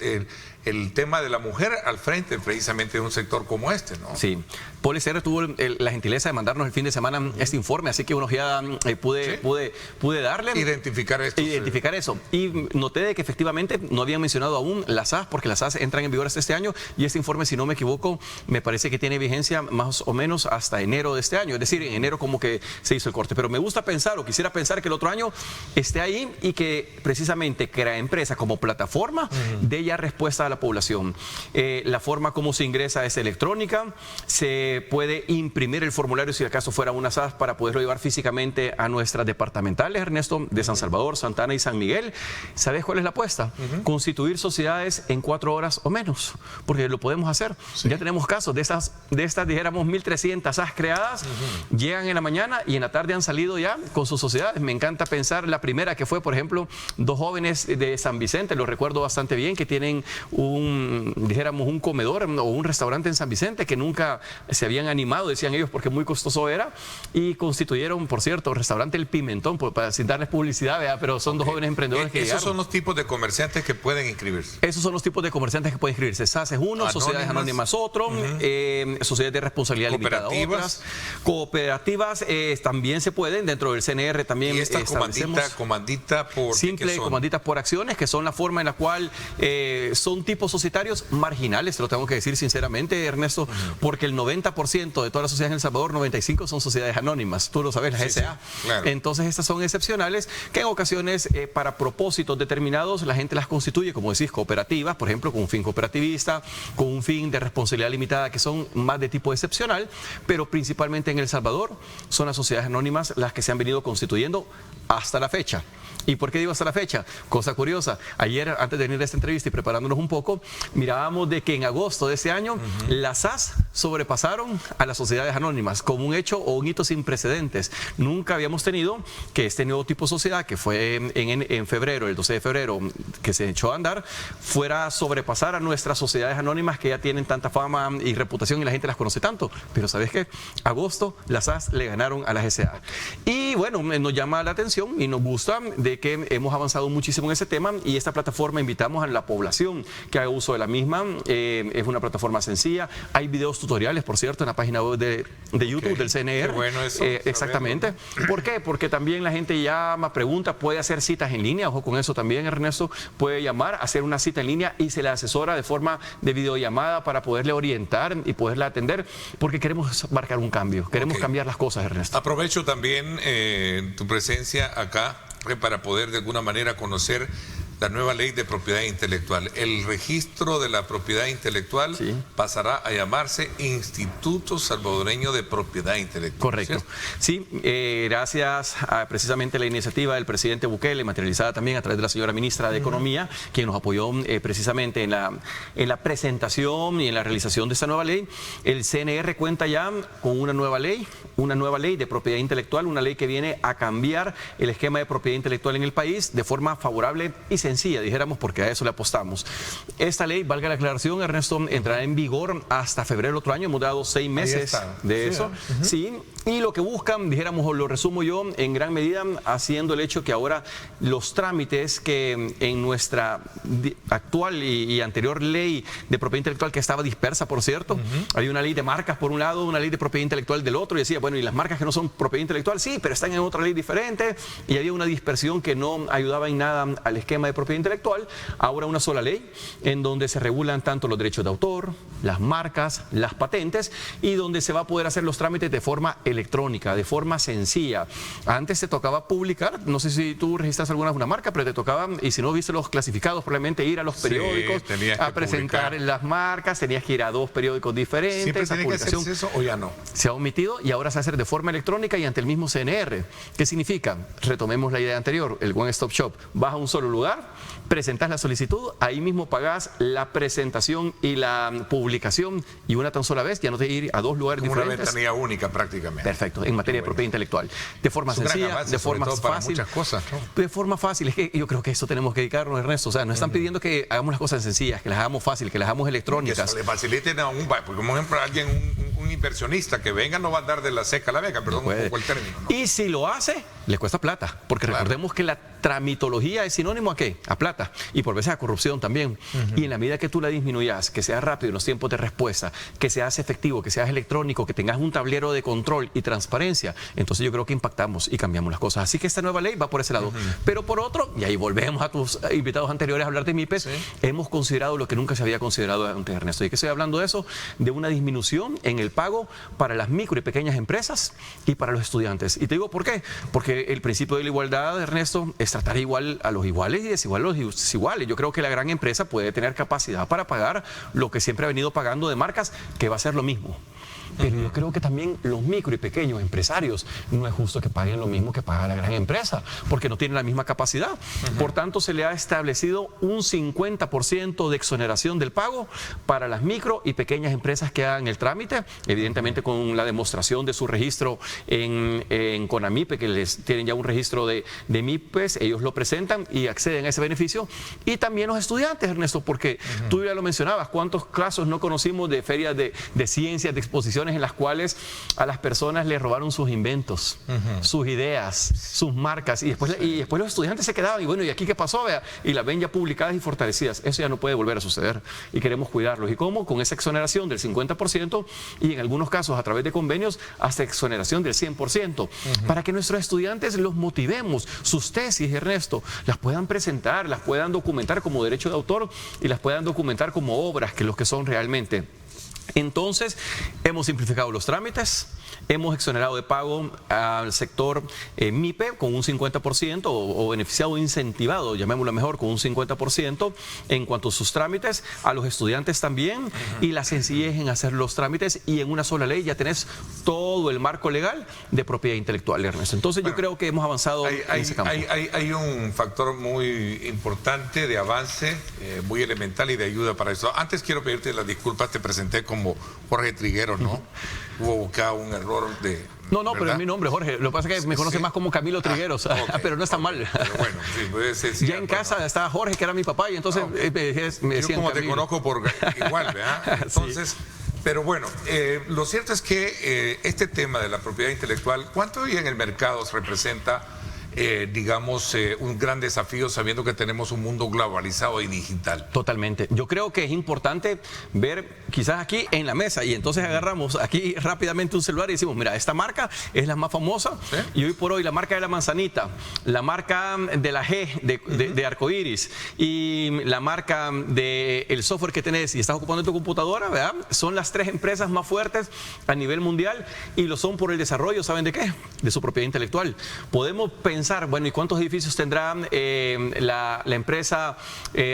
el tema de la mujer al frente precisamente de un sector como este, ¿no? Sí, Paul SR tuvo la gentileza de mandarnos el fin de semana este informe, así que una ojeada pude darle. Identificar eso. Y noté de que efectivamente no habían mencionado aún las SAS, porque las SAS entran en vigor hasta este año, y este informe, si no me equivoco, me parece que tiene vigencia más o menos hasta enero de este año, es decir, en enero como que se hizo el corte. Pero me gusta pensar, o quisiera pensar, que el otro año esté ahí y que precisamente CreaEmpresa como plataforma dé ya respuesta a la población. La forma como se ingresa es electrónica, se puede imprimir el formulario si acaso fuera una SAS para poderlo llevar físicamente a nuestras departamentales, Ernesto, de San Salvador, Santa Ana y San Miguel. ¿Sabes cuál es la apuesta? Constituir sociedades en 4 horas o menos, porque lo podemos hacer. Ya tenemos casos de estas dijéramos 1.300 SAS creadas, llegan en la mañana y en la tarde han salido ya con sus sociedades. Me encanta pensar la primera que fue fue, por ejemplo, dos jóvenes de San Vicente, lo recuerdo bastante bien, que tienen un comedor o un restaurante en San Vicente que nunca se habían animado, decían ellos, porque muy costoso era, y constituyeron, por cierto, el restaurante El Pimentón, sin darles publicidad, ¿verdad? Pero son dos jóvenes emprendedores que llegaron. ¿Esos son los tipos de comerciantes que pueden inscribirse? Esos son los tipos de comerciantes que pueden inscribirse. SAS es uno, Sociedades Anónimas otro, Sociedades de Responsabilidad Limitada otras. Cooperativas también se pueden, dentro del CNR también. ¿Y esta comandita por simple comanditas por acciones, que son la forma en la cual son tipos societarios marginales, te lo tengo que decir sinceramente, Ernesto, porque el 90% de todas las sociedades en El Salvador, 95 son sociedades anónimas, tú lo sabes, las SA. Claro. Entonces estas son excepcionales, que en ocasiones para propósitos determinados la gente las constituye, como decís, cooperativas, por ejemplo, con un fin cooperativista, con un fin de responsabilidad limitada, que son más de tipo excepcional, pero principalmente en El Salvador son las sociedades anónimas las que se han venido constituyendo hasta la fecha. ¿Y por qué digo hasta la fecha? Cosa curiosa, ayer, antes de venir a esta entrevista y preparándonos un poco, mirábamos de que en agosto de ese año las SAS sobrepasaron a las sociedades anónimas como un hecho o un hito sin precedentes. Nunca habíamos tenido que este nuevo tipo de sociedad, que fue en febrero, el 12 de febrero, que se echó a andar, fuera a sobrepasar a nuestras sociedades anónimas que ya tienen tanta fama y reputación y la gente las conoce tanto. Pero ¿sabes qué? Agosto, las SAS le ganaron a las SA. Y bueno, nos llama la atención y nos gusta de que hemos avanzado muchísimo en ese tema, y esta plataforma invitamos a la población que haga uso de la misma. Es una plataforma sencilla, hay videos tutoriales, por cierto, en la página web de YouTube del CNR. Qué bueno eso, exactamente. ¿Por qué? Porque también la gente llama, pregunta, puede hacer citas en línea, ojo con eso también, Ernesto, puede llamar, hacer una cita en línea y se le asesora de forma de videollamada para poderle orientar y poderla atender, porque queremos marcar un cambio, queremos cambiar las cosas, Ernesto. Aprovecho también tu presencia acá para poder de alguna manera conocer la nueva ley de propiedad intelectual. El registro de la propiedad intelectual pasará a llamarse Instituto Salvadoreño de Propiedad Intelectual. Correcto. ¿Cierto? Sí, gracias a precisamente la iniciativa del presidente Bukele, materializada también a través de la señora ministra de Economía, quien nos apoyó precisamente en la presentación y en la realización de esta nueva ley. El CNR cuenta ya con una nueva ley de propiedad intelectual, una ley que viene a cambiar el esquema de propiedad intelectual en el país de forma favorable y sencilla, dijéramos, porque a eso le apostamos. Esta ley, valga la aclaración, Ernesto, entrará en vigor hasta febrero del otro año. Hemos dado 6 meses de eso. Sí, y lo que buscan, dijéramos, o lo resumo yo, en gran medida, haciendo el hecho que ahora los trámites que en nuestra actual y anterior ley de propiedad intelectual, que estaba dispersa, por cierto, había una ley de marcas por un lado, una ley de propiedad intelectual del otro, y decía, bueno, y las marcas que no son propiedad intelectual, sí, pero están en otra ley diferente, y había una dispersión que no ayudaba en nada al esquema de propiedad intelectual. Ahora una sola ley en donde se regulan tanto los derechos de autor, las marcas, las patentes, y donde se va a poder hacer los trámites de forma electrónica, de forma sencilla. Antes te tocaba publicar, no sé si tú registras alguna marca, pero te tocaba, y si no viste los clasificados, probablemente ir a los periódicos a presentar las marcas, tenías que ir a 2 periódicos diferentes. ¿Siempre tiene que hacerse eso o ya no? Se ha omitido y ahora se hace de forma electrónica y ante el mismo CNR. ¿Qué significa? Retomemos la idea anterior, el One Stop Shop. Vas a un solo lugar, presentas la solicitud, ahí mismo pagas la presentación y la publicación, y una tan sola vez, ya no te ir a 2 lugares como diferentes. Una ventanilla única prácticamente. Perfecto, en materia de propiedad intelectual. De forma sencilla, de forma fácil. Muchas cosas, ¿no? De forma fácil, es que yo creo que eso tenemos que dedicarnos, Ernesto. O sea, nos están pidiendo que hagamos las cosas sencillas, que las hagamos fácil, que las hagamos electrónicas. Que le faciliten a porque como ejemplo un inversionista que venga no va a andar de la seca a la vega, perdón un poco el término, ¿no? Y si lo hace, le cuesta plata, porque recordemos que la tramitología es sinónimo a ¿qué? A plata, y por veces a corrupción también. Y en la medida que tú la disminuyas, que sea rápido en los tiempos de respuesta, que seas efectivo, que seas electrónico, que tengas un tablero de control y transparencia, entonces yo creo que impactamos y cambiamos las cosas. Así que esta nueva ley va por ese lado. Pero por otro, y ahí volvemos a tus invitados anteriores a hablar de MIPES, hemos considerado lo que nunca se había considerado antes, Ernesto. ¿Y qué estoy hablando de eso? De una disminución en el pago para las micro y pequeñas empresas y para los estudiantes. Y te digo por qué. Porque el principio de la igualdad, Ernesto, es tratar igual a los iguales y desigual a los desiguales. Yo creo que la gran empresa puede tener capacidad para pagar lo que siempre ha venido pagando de marcas, que va a ser lo mismo. pero yo creo que también los micro y pequeños empresarios no es justo que paguen lo mismo que paga la gran empresa, porque no tienen la misma capacidad. Por tanto, se le ha establecido un 50% de exoneración del pago para las micro y pequeñas empresas que hagan el trámite, evidentemente con la demostración de su registro en CONAMIPE, que les tienen ya un registro de MIPES, ellos lo presentan y acceden a ese beneficio. Y también los estudiantes, Ernesto, porque tú ya lo mencionabas, cuántos casos no conocimos de ferias de ciencias, de exposiciones en las cuales a las personas les robaron sus inventos, sus ideas, sus marcas, y después los estudiantes se quedaban y bueno, ¿y aquí qué pasó? Vea, y las ven ya publicadas y fortalecidas. Eso ya no puede volver a suceder y queremos cuidarlos. ¿Y cómo? Con esa exoneración del 50% y en algunos casos a través de convenios hasta exoneración del 100%, para que nuestros estudiantes los motivemos, sus tesis, Ernesto, las puedan presentar, las puedan documentar como derecho de autor y las puedan documentar como obras, que los que son realmente. Entonces, hemos simplificado los trámites, hemos exonerado de pago al sector MIPE con un 50% o beneficiado incentivado, llamémoslo mejor, con un 50% en cuanto a sus trámites, a los estudiantes también, y la sencillez en hacer los trámites, y en una sola ley ya tenés todo el marco legal de propiedad intelectual, Ernesto. Entonces, yo creo que hemos avanzado en ese campo. Hay un factor muy importante de avance, muy elemental y de ayuda para eso. Antes quiero pedirte las disculpas, te presenté como Jorge Triguero, ¿no? Hubo acá un error de... No, pero es mi nombre, Jorge. Lo que pasa es que me conoce más como Camilo Trigueros, pero no está mal. Pero bueno, sí, puede ser, sí, ya en casa estaba Jorge, que era mi papá, y entonces me decían yo como Camilo. te conozco por igual, ¿verdad? Entonces... Sí. Pero bueno, lo cierto es que este tema de la propiedad intelectual, ¿cuánto hoy en el mercado se representa, digamos, un gran desafío sabiendo que tenemos un mundo globalizado y digital? Totalmente. Yo creo que es importante ver quizás aquí en la mesa y entonces agarramos aquí rápidamente un celular y decimos, mira, esta marca es la más famosa, ¿sí? Y hoy por hoy la marca de la manzanita, la marca de la G de arcoíris y la marca del software que tenés y estás ocupando en tu computadora, ¿verdad? Son las 3 empresas más fuertes a nivel mundial y lo son por el desarrollo, ¿saben de qué? De su propiedad intelectual. Podemos pensar, bueno, ¿y cuántos edificios tendrá la empresa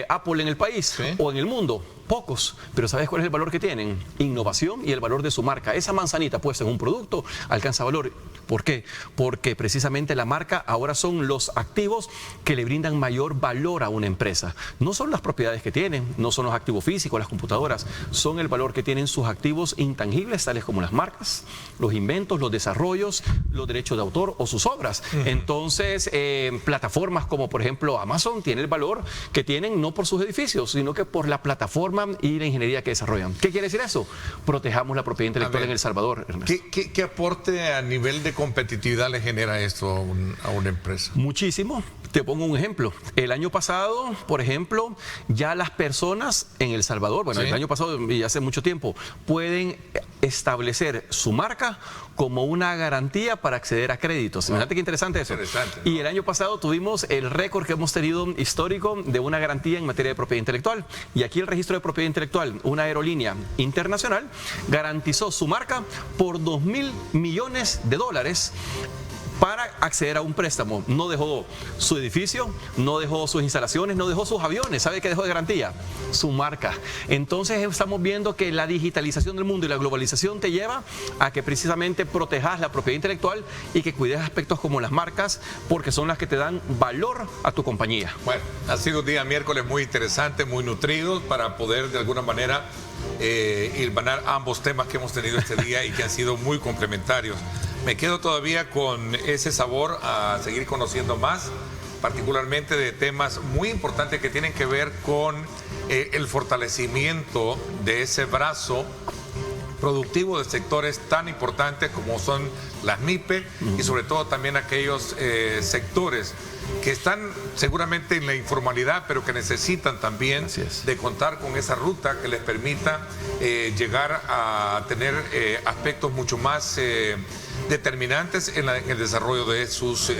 Apple en el país, ¿sí? O en el mundo? Pocos, pero ¿sabes cuál es el valor que tienen? Innovación y el valor de su marca. Esa manzanita puesta en un producto alcanza valor. ¿Por qué? Porque precisamente la marca ahora son los activos que le brindan mayor valor a una empresa. No son las propiedades que tienen, no son los activos físicos, las computadoras, son el valor que tienen sus activos intangibles, tales como las marcas, los inventos, los desarrollos, los derechos de autor o sus obras. Entonces, plataformas como por ejemplo Amazon tiene el valor que tienen no por sus edificios, sino que por la plataforma y la ingeniería que desarrollan. ¿Qué quiere decir eso? Protejamos la propiedad intelectual en El Salvador, Ernesto. ¿Qué aporte a nivel de competitividad le genera esto a una empresa? Muchísimo. Te pongo un ejemplo. El año pasado, por ejemplo, ya las personas en El Salvador, bueno, ¿sí? El año pasado y hace mucho tiempo, pueden establecer su marca como una garantía para acceder a créditos. Wow. Imagínate qué interesante eso. Interesante, ¿no? Y el año pasado tuvimos el récord que hemos tenido histórico de una garantía en materia de propiedad intelectual. Y aquí el registro de propiedad intelectual, una aerolínea internacional, garantizó su marca por $2.000 millones para acceder a un préstamo. No dejó su edificio, no dejó sus instalaciones, no dejó sus aviones. ¿Sabe qué dejó de garantía? Su marca. Entonces estamos viendo que la digitalización del mundo y la globalización te lleva a que precisamente protejas la propiedad intelectual y que cuides aspectos como las marcas, porque son las que te dan valor a tu compañía. Bueno, ha sido un día miércoles muy interesante, muy nutrido para poder de alguna manera hilvanar ambos temas que hemos tenido este día y que han sido muy complementarios. Me quedo todavía con ese sabor a seguir conociendo más, particularmente de temas muy importantes que tienen que ver con el fortalecimiento de ese brazo productivo de sectores tan importantes como son las MIPE y sobre todo también aquellos sectores que están seguramente en la informalidad, pero que necesitan también de contar con esa ruta que les permita llegar a tener aspectos mucho más determinantes en el desarrollo de sus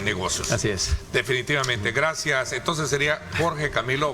negocios. Así es. Definitivamente. Gracias. Entonces sería Jorge Camilo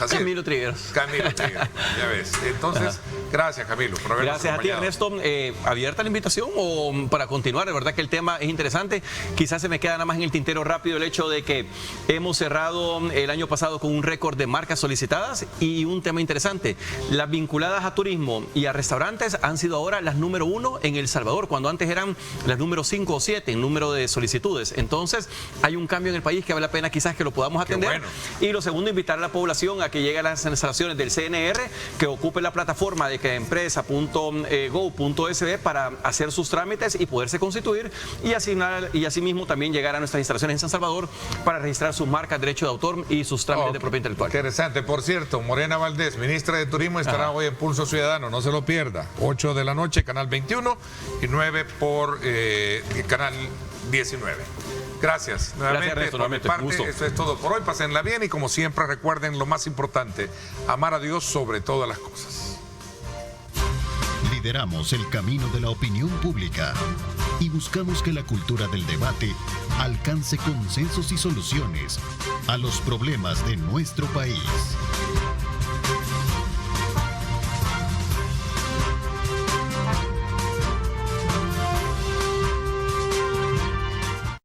Camilo Trigueros. Camilo Trigueros, ya ves. Entonces, gracias Camilo por habernos Gracias a ti, acompañado. Ernesto. ¿Abierta la invitación o para continuar? De verdad que el tema es interesante. Quizás se me queda nada más en el tintero rápido el hecho de que hemos cerrado el año pasado con un récord de marcas solicitadas y un tema interesante. Las vinculadas a turismo y a restaurantes han sido ahora las número 1 en El Salvador, cuando antes eran las número 5 o 7 en número de solicitudes. Entonces, hay un cambio en el país que vale la pena quizás que lo podamos atender. Bueno. Y lo segundo, invitar a la población a que llegue a las instalaciones del CNR, que ocupe la plataforma de empresa.go.sb para hacer sus trámites y poderse constituir y asignar y asimismo también llegar a nuestras instalaciones en San Salvador para registrar sus marcas, derecho de autor y sus trámites de propiedad intelectual. Interesante. Por cierto, Morena Valdés, ministra de Turismo, estará hoy en Pulso Ciudadano. No se lo pierda. 8 de la noche, Canal 21 y 9 por Canal 19. Gracias. Nuevamente, Ernesto, por mi parte, gusto. esto es todo por hoy. Pásenla bien y como siempre recuerden lo más importante, amar a Dios sobre todas las cosas. Lideramos el camino de la opinión pública y buscamos que la cultura del debate alcance consensos y soluciones a los problemas de nuestro país.